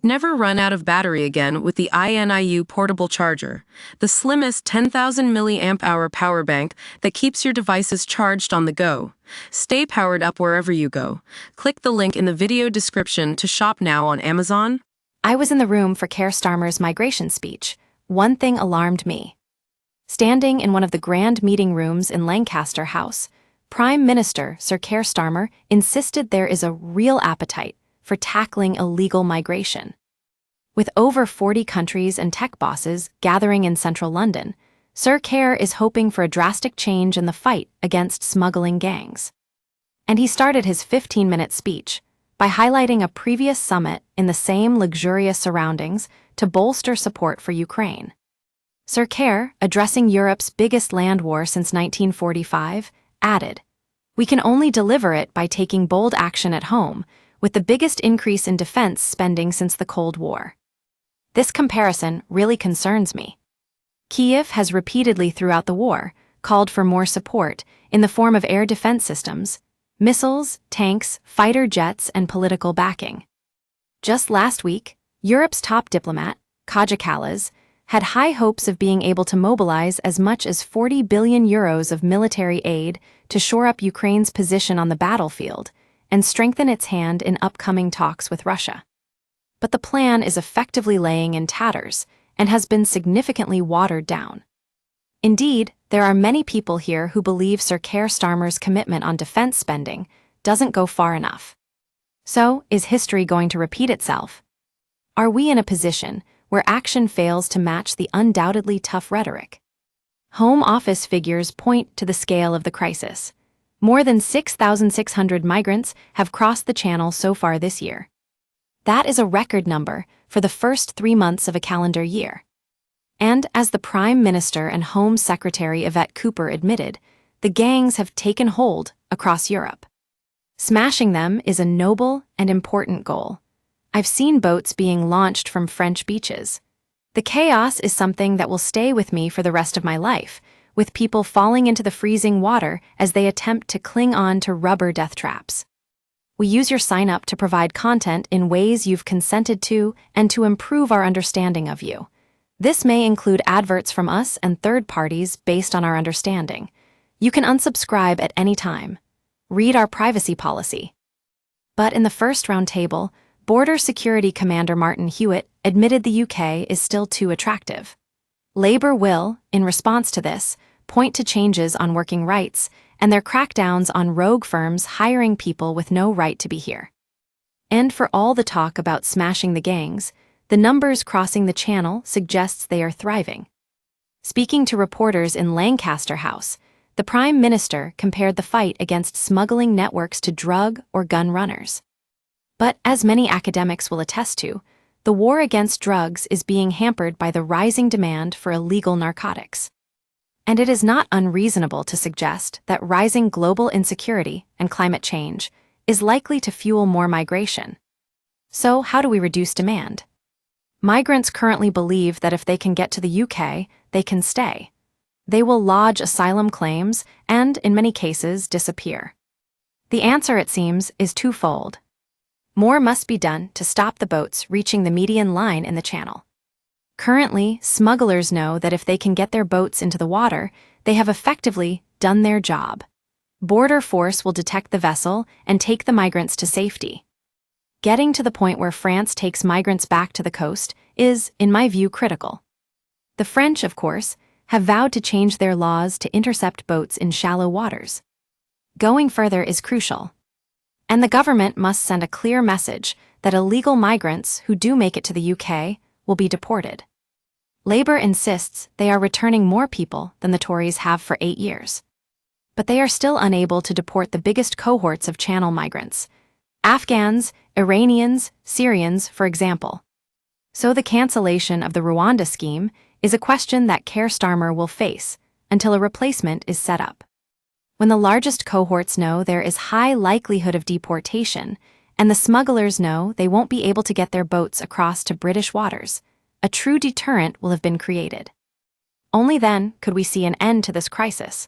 Never run out of battery again with the INIU portable charger, the slimmest 10,000 milliamp hour power bank that keeps your devices charged on the go. Stay powered up wherever you go. Click the link in the video description to shop now on Amazon. I was in the room for Keir Starmer's migration speech. One thing alarmed me. Standing in one of the grand meeting rooms in Lancaster House, Prime Minister Sir Keir Starmer insisted there is a real appetite for tackling illegal migration. With over 40 countries and tech bosses gathering in central London, Sir Keir is hoping for a drastic change in the fight against smuggling gangs. And he started his 15-minute speech by highlighting a previous summit in the same luxurious surroundings to bolster support for Ukraine. Sir Keir, addressing Europe's biggest land war since 1945, added, "We can only deliver it by taking bold action at home, with the biggest increase in defense spending since the Cold War." This comparison really concerns me. Kyiv has repeatedly throughout the war called for more support in the form of air defense systems, missiles, tanks, fighter jets, and political backing. Just last week, Europe's top diplomat, Kaja Kallas, had high hopes of being able to mobilize as much as 40 billion euros of military aid to shore up Ukraine's position on the battlefield and strengthen its hand in upcoming talks with Russia. But the plan is effectively laying in tatters and has been significantly watered down. Indeed, there are many people here who believe Sir Keir Starmer's commitment on defense spending doesn't go far enough. So, is history going to repeat itself? Are we in a position where action fails to match the undoubtedly tough rhetoric? Home Office figures point to the scale of the crisis. More than 6,600 migrants have crossed the Channel so far this year. That is a record number for the first 3 months of a calendar year. And as the Prime Minister and Home Secretary Yvette Cooper admitted, the gangs have taken hold across Europe. Smashing them is a noble and important goal. I've seen boats being launched from French beaches. The chaos is something that will stay with me for the rest of my life, with people falling into the freezing water as they attempt to cling on to rubber death traps. We use your sign-up to provide content in ways you've consented to and to improve our understanding of you. This may include adverts from us and third parties based on our understanding. You can unsubscribe at any time. Read our privacy policy. But in the first roundtable, Border Security Commander Martin Hewitt admitted the UK is still too attractive. Labour will, in response to this, point to changes on working rights and their crackdowns on rogue firms hiring people with no right to be here. And for all the talk about smashing the gangs, the numbers crossing the Channel suggests they are thriving. Speaking to reporters in Lancaster House, the Prime Minister compared the fight against smuggling networks to drug or gun runners. But as many academics will attest to, the war against drugs is being hampered by the rising demand for illegal narcotics. And it is not unreasonable to suggest that rising global insecurity and climate change is likely to fuel more migration. So, how do we reduce demand? Migrants currently believe that if they can get to the UK, they can stay. They will lodge asylum claims and, in many cases, disappear. The answer, it seems, is twofold. More must be done to stop the boats reaching the median line in the Channel. Currently, smugglers know that if they can get their boats into the water, they have effectively done their job. Border Force will detect the vessel and take the migrants to safety. Getting to the point where France takes migrants back to the coast is, in my view, critical. The French, of course, have vowed to change their laws to intercept boats in shallow waters. Going further is crucial. And the government must send a clear message that illegal migrants who do make it to the UK will be deported. Labour insists they are returning more people than the Tories have for 8 years. But they are still unable to deport the biggest cohorts of Channel migrants: Afghans, Iranians, Syrians, for example. So the cancellation of the Rwanda scheme is a question that Keir Starmer will face until a replacement is set up. When the largest cohorts know there is high likelihood of deportation, and the smugglers know they won't be able to get their boats across to British waters, a true deterrent will have been created. Only then could we see an end to this crisis.